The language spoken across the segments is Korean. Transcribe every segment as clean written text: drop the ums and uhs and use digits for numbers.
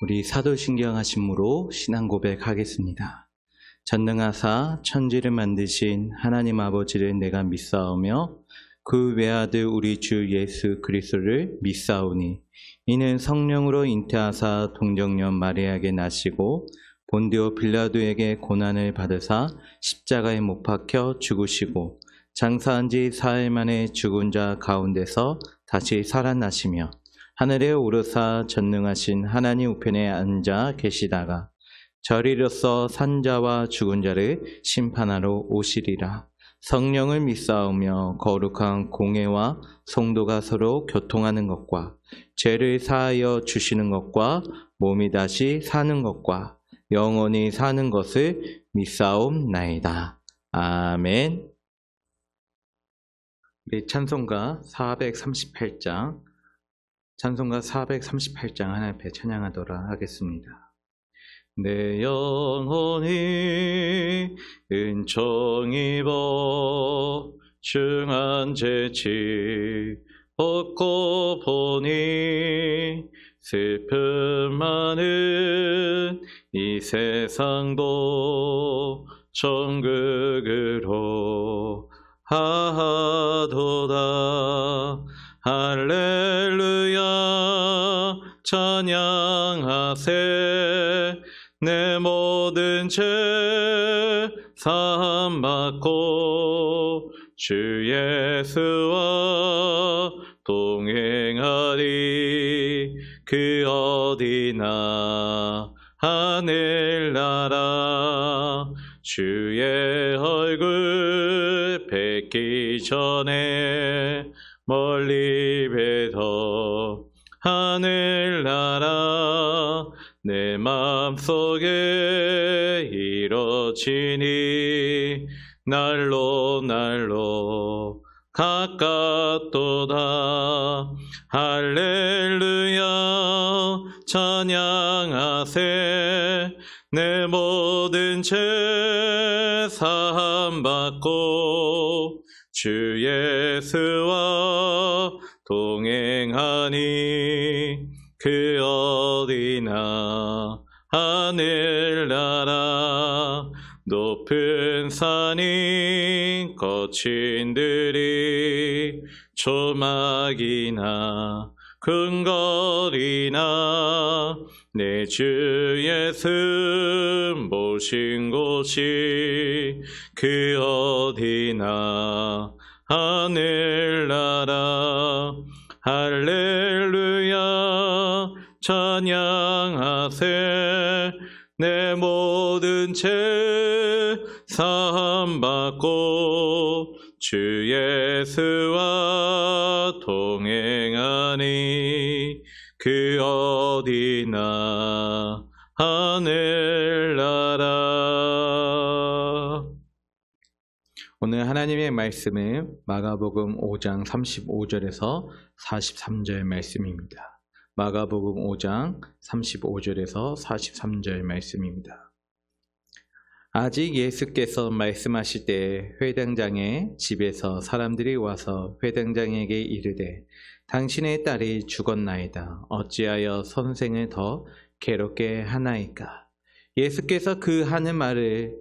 우리 사도신경 하심으로 신앙 고백하겠습니다. 전능하사 천지를 만드신 하나님 아버지를 내가 믿사오며 그 외아들 우리 주 예수 그리스도를 믿사오니 이는 성령으로 잉태하사 동정녀 마리아에게 나시고 본디오 빌라도에게 고난을 받으사 십자가에 못 박혀 죽으시고 장사한 지 사흘 만에 죽은 자 가운데서 다시 살아나시며 하늘에 오르사 전능하신 하나님 우편에 앉아 계시다가 저리로서 산자와 죽은 자를 심판하러 오시리라. 성령을 믿사오며 거룩한 공회와 성도가 서로 교통하는 것과 죄를 사하여 주시는 것과 몸이 다시 사는 것과 영원히 사는 것을 믿사옵나이다. 아멘. 우리 찬송가 438장 하나님 앞에 찬양하도록 하겠습니다. 내 영혼이 은총 입어 중한 재치 벗고 보니 슬픔 많은 이 세상도 천국으로 하도다. 할렐루야 찬양하세. 내 모든 죄 사함 받고 주 예수와 동행하리. 그 어디나 하늘나라 주의 얼굴 뵙기 전에 멀리 뵈서 하늘나라 내 맘속에 이뤄지니 날로 가깝도다. 할렐루야 찬양하세. 내 모든 죄 사함 받고 주 예수와 동행하니 그 어디나 하늘나라 높은 산이 거친 들이 조막이나 근거리나 내 주 예수 모신 곳이 그 어디나 하늘나라. 할렐루야 찬양하세. 내 모든 죄 사함 받고 주 예수와 동행하니 그 어디나 하늘나라. 오늘 하나님의 말씀은 마가복음 5장 35절에서 43절 말씀입니다. 마가복음 5장 35절에서 43절 말씀입니다. 아직 예수께서 말씀하실 때 회당장의 집에서 사람들이 와서 회당장에게 이르되 당신의 딸이 죽었나이다. 어찌하여 선생을 더 괴롭게 하나이까? 예수께서 그 하는 말을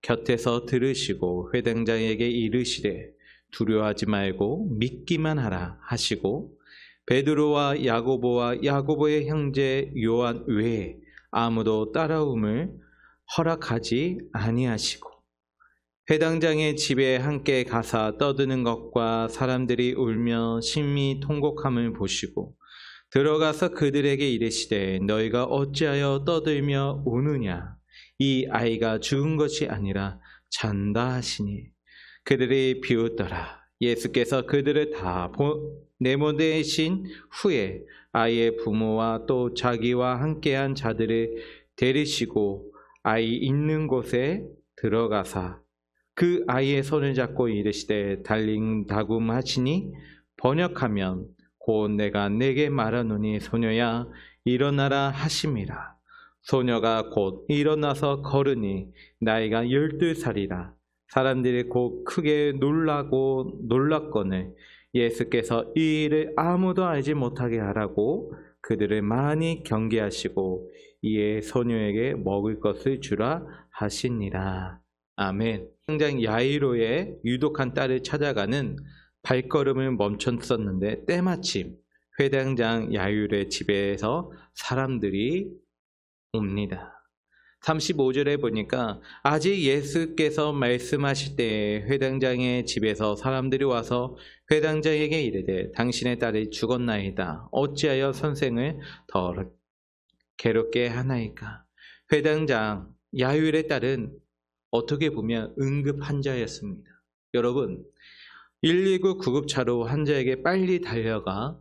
곁에서 들으시고 회당장에게 이르시되 두려워하지 말고 믿기만 하라 하시고 베드로와 야고보의 형제 요한 외에 아무도 따라옴을 허락하지 아니하시고 회당장의 집에 함께 가사 떠드는 것과 사람들이 울며 심히 통곡함을 보시고 들어가서 그들에게 이르시되 너희가 어찌하여 떠들며 우느냐? 이 아이가 죽은 것이 아니라 잔다 하시니 그들이 비웃더라. 예수께서 그들을 다 내보내신 후에 아이의 부모와 또 자기와 함께한 자들을 데리시고 아이 있는 곳에 들어가사 그 아이의 손을 잡고 이르시되 달림다굼 하시니 번역하면 곧 내가 내게 말하노니 소녀야 일어나라 하심이라. 소녀가 곧 일어나서 걸으니 나이가 12살이라. 사람들이 곧 크게 놀랐거늘 예수께서 이 일을 아무도 알지 못하게 하라고 그들을 많이 경계하시고 이에 소녀에게 먹을 것을 주라 하시니라. 아멘. 당장 야이로의 유독한 딸을 찾아가는 발걸음을 멈췄었는데 때마침 회당장 야이로의 집에서 사람들이 옵니다. 35절에 보니까 아직 예수께서 말씀하실 때에 회당장의 집에서 사람들이 와서 회당장에게 이르되 당신의 딸이 죽었나이다. 어찌하여 선생을 더 괴롭게 하나이까? 회당장 야율의 딸은 어떻게 보면 응급 환자였습니다. 여러분, 119 구급차로 환자에게 빨리 달려가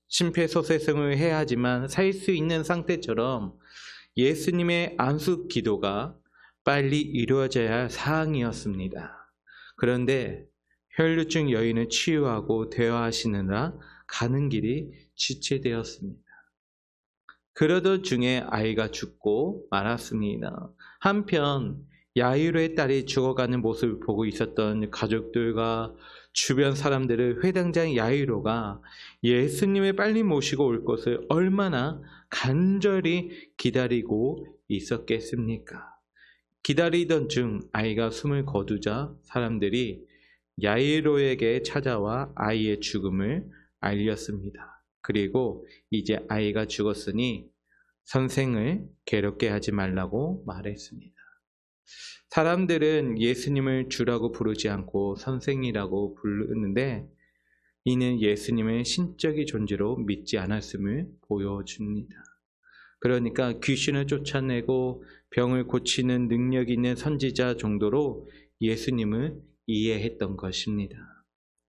심폐소생술을 해야 하지만 살 수 있는 상태처럼 예수님의 안수 기도가 빨리 이루어져야 할 사항이었습니다. 그런데 혈루증 여인을 치유하고 대화하시느라 가는 길이 지체되었습니다. 그러던 중에 아이가 죽고 말았습니다. 한편 야이로의 딸이 죽어가는 모습을 보고 있었던 가족들과 주변 사람들을 회당장 야이로가 예수님을 빨리 모시고 올 것을 얼마나 간절히 기다리고 있었겠습니까? 기다리던 중 아이가 숨을 거두자 사람들이 야이로에게 찾아와 아이의 죽음을 알렸습니다. 그리고 이제 아이가 죽었으니 선생을 괴롭게 하지 말라고 말했습니다. 사람들은 예수님을 주라고 부르지 않고 선생이라고 부르는데 이는 예수님의 신적인 존재로 믿지 않았음을 보여줍니다. 그러니까 귀신을 쫓아내고 병을 고치는 능력 있는 선지자 정도로 예수님을 이해했던 것입니다.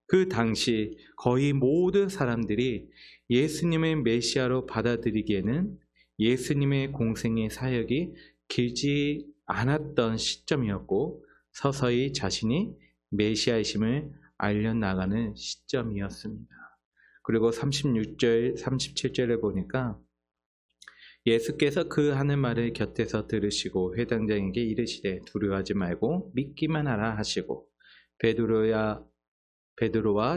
그 당시 거의 모든 사람들이 예수님의 메시아로 받아들이기에는 예수님의 공생의 사역이 길지 않았던 시점이었고 서서히 자신이 메시아이심을 알려나가는 시점이었습니다. 그리고 36절, 37절에 보니까 예수께서 그 하는 말을 곁에서 들으시고 회당장에게 이르시되 두려워하지 말고 믿기만 하라 하시고 베드로와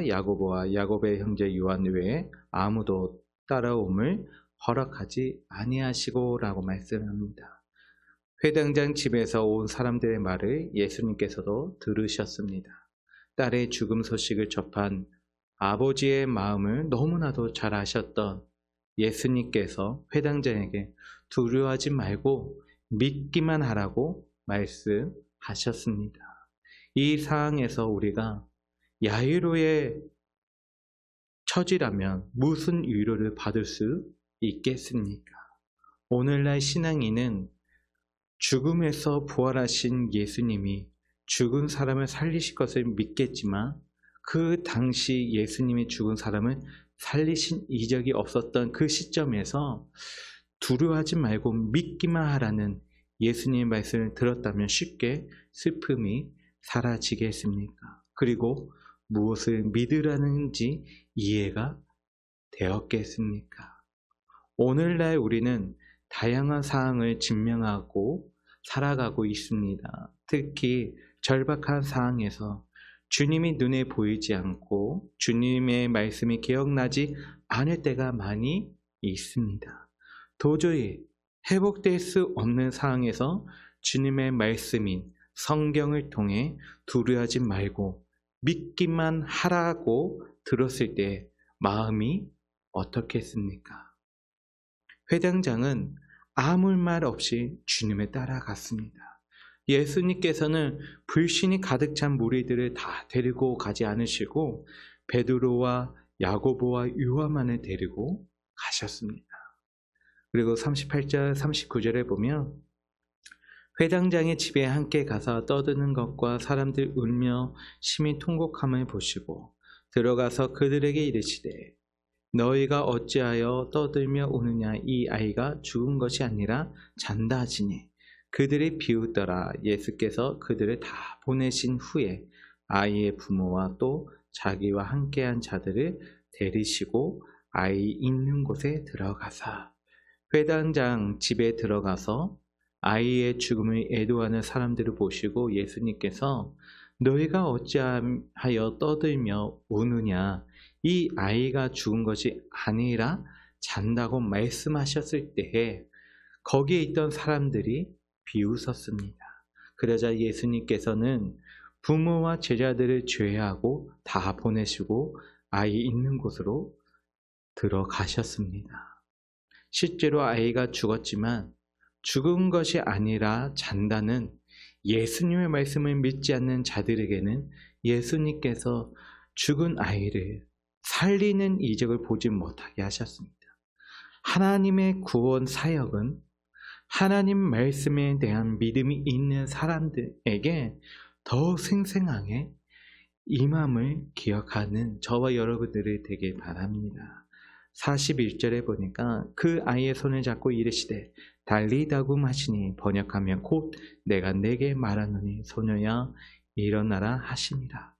야고보와 야고보의 형제 요한 외에 아무도 따라옴을 허락하지 아니하시고 라고 말씀합니다. 회당장 집에서 온 사람들의 말을 예수님께서도 들으셨습니다. 딸의 죽음 소식을 접한 아버지의 마음을 너무나도 잘 아셨던 예수님께서 회당장에게 두려워하지 말고 믿기만 하라고 말씀하셨습니다. 이 상황에서 우리가 야이로의 처지라면 무슨 위로를 받을 수 있겠습니까? 오늘날 신앙인은 죽음에서 부활하신 예수님이 죽은 사람을 살리실 것을 믿겠지만 그 당시 예수님이 죽은 사람을 살리신 이적이 없었던 그 시점에서 두려워하지 말고 믿기만 하라는 예수님의 말씀을 들었다면 쉽게 슬픔이 사라지겠습니까? 그리고 무엇을 믿으라는지 이해가 되었겠습니까? 오늘날 우리는 다양한 사항을 증명하고 살아가고 있습니다. 특히 절박한 상황에서 주님이 눈에 보이지 않고 주님의 말씀이 기억나지 않을 때가 많이 있습니다. 도저히 회복될 수 없는 상황에서 주님의 말씀인 성경을 통해 두려워하지 말고 믿기만 하라고 들었을 때 마음이 어떻겠습니까? 회당장은 아무 말 없이 주님을 따라갔습니다. 예수님께서는 불신이 가득 찬 무리들을 다 데리고 가지 않으시고 베드로와 야고보와 요한만을 데리고 가셨습니다. 그리고 38절, 39절에 보면 회당장의 집에 함께 가서 떠드는 것과 사람들 울며 심히 통곡함을 보시고 들어가서 그들에게 이르시되 너희가 어찌하여 떠들며 우느냐? 이 아이가 죽은 것이 아니라 잔다 하시니 그들이 비웃더라. 예수께서 그들을 다 보내신 후에 아이의 부모와 또 자기와 함께한 자들을 데리시고 아이 있는 곳에 들어가사 회당장 집에 들어가서 아이의 죽음을 애도하는 사람들을 보시고 예수님께서 너희가 어찌하여 떠들며 우느냐? 이 아이가 죽은 것이 아니라 잔다고 말씀하셨을 때에 거기에 있던 사람들이 비웃었습니다. 그러자 예수님께서는 부모와 제자들을 제외하고 다 보내시고 아이 있는 곳으로 들어가셨습니다. 실제로 아이가 죽었지만 죽은 것이 아니라 잔다는 예수님의 말씀을 믿지 않는 자들에게는 예수님께서 죽은 아이를 살리는 이적을 보지 못하게 하셨습니다. 하나님의 구원 사역은 하나님 말씀에 대한 믿음이 있는 사람들에게 더 생생하게 임함을 기억하는 저와 여러분들이 되길 바랍니다. 41절에 보니까 그 아이의 손을 잡고 이르시되 달리다굼 하시니 번역하면 곧 내가 내게 말하노니 소녀야 일어나라 하시니라.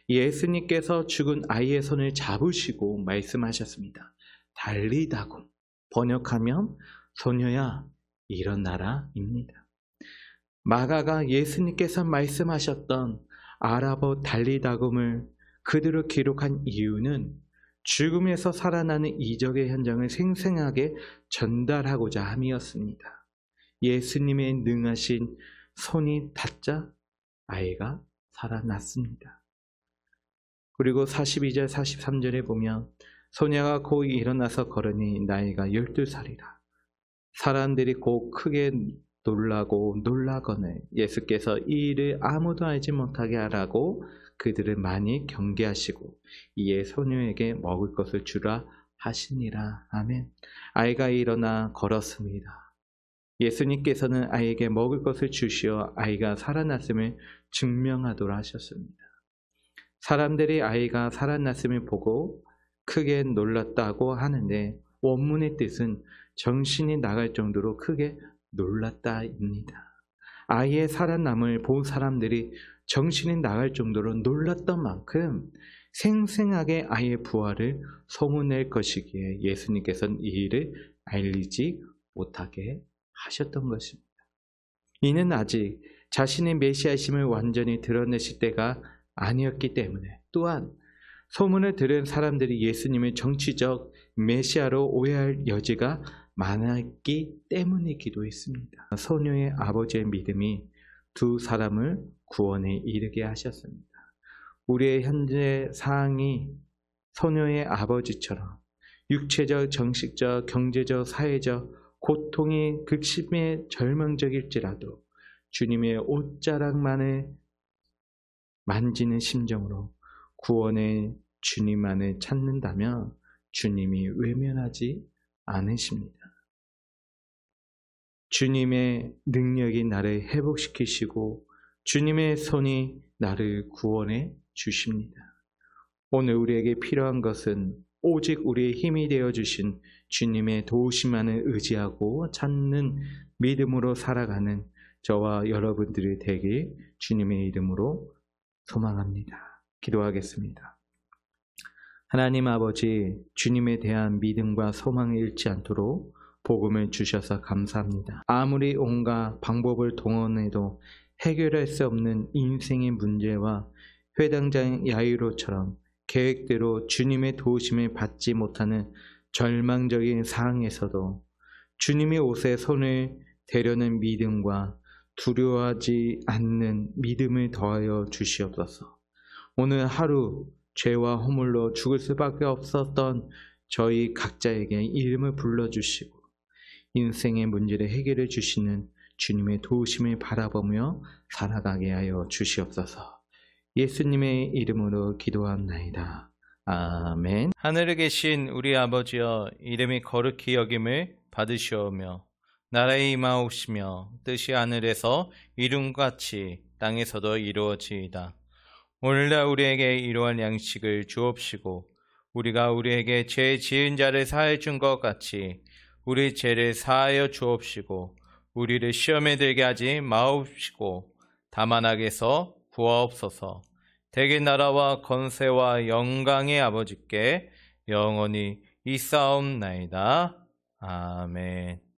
예수님께서 죽은 아이의 손을 잡으시고 말씀하셨습니다. 달리다굼, 번역하면 소녀야 일어나라 입니다. 마가가 예수님께서 말씀하셨던 아랍어 달리다굼을 그대로 기록한 이유는 죽음에서 살아나는 이적의 현장을 생생하게 전달하고자 함이었습니다. 예수님의 능하신 손이 닿자 아이가 살아났습니다. 그리고 42절 43절에 보면 소녀가 곧 일어나서 걸으니 나이가 12살이라. 사람들이 곧 크게 놀라고 놀라거늘 예수께서 이 일을 아무도 알지 못하게 하라고 그들을 많이 경계하시고 이에 소녀에게 먹을 것을 주라 하시니라. 아멘. 아이가 일어나 걸었습니다. 예수님께서는 아이에게 먹을 것을 주시어 아이가 살아났음을 증명하도록 하셨습니다. 사람들이 아이가 살아났음을 보고 크게 놀랐다고 하는데 원문의 뜻은 정신이 나갈 정도로 크게 놀랐다입니다. 아이의 살아남을 본 사람들이 정신이 나갈 정도로 놀랐던 만큼 생생하게 아이의 부활을 소문낼 것이기에 예수님께서는 이 일을 알리지 못하게 하셨던 것입니다. 이는 아직 자신의 메시아심을 완전히 드러내실 때가 아니었기 때문에 또한 소문을 들은 사람들이 예수님을 정치적 메시아로 오해할 여지가 많았기 때문이기도 했습니다. 소녀의 아버지의 믿음이 두 사람을 구원에 이르게 하셨습니다. 우리의 현재 상황이 소녀의 아버지처럼 육체적, 정식적, 경제적, 사회적 고통이 극심해 절망적일지라도 주님의 옷자락만을 만지는 심정으로 구원의 주님만을 찾는다면 주님이 외면하지 않으십니다. 주님의 능력이 나를 회복시키시고 주님의 손이 나를 구원해 주십니다. 오늘 우리에게 필요한 것은 오직 우리의 힘이 되어주신 주님의 도우심만을 의지하고 찾는 믿음으로 살아가는 저와 여러분들이 되길 주님의 이름으로 소망합니다. 기도하겠습니다. 하나님 아버지, 주님에 대한 믿음과 소망을 잃지 않도록 복음을 주셔서 감사합니다. 아무리 온갖 방법을 동원해도 해결할 수 없는 인생의 문제와 회당장 야이로처럼 계획대로 주님의 도우심을 받지 못하는 절망적인 상황에서도 주님의 옷에 손을 대려는 믿음과 두려워하지 않는 믿음을 더하여 주시옵소서. 오늘 하루 죄와 허물로 죽을 수밖에 없었던 저희 각자에게 이름을 불러주시고 인생의 문제를 해결해 주시는 주님의 도우심을 바라보며 살아가게 하여 주시옵소서. 예수님의 이름으로 기도합나이다. 아멘. 하늘에 계신 우리 아버지여, 이름이 거룩히 여김을 받으시오며 나라에 임하옵시며 뜻이 하늘에서 이룬같이 땅에서도 이루어지이다. 오늘날 우리에게 이러한 양식을 주옵시고 우리가 우리에게 죄 지은 자를 사하여 준 것 같이 우리 죄를 사하여 주옵시고 우리를 시험에 들게 하지 마옵시고 다만 악에서 구하옵소서. 대개 나라와 권세와 영광의 아버지께 영원히 있사옵나이다. 아멘.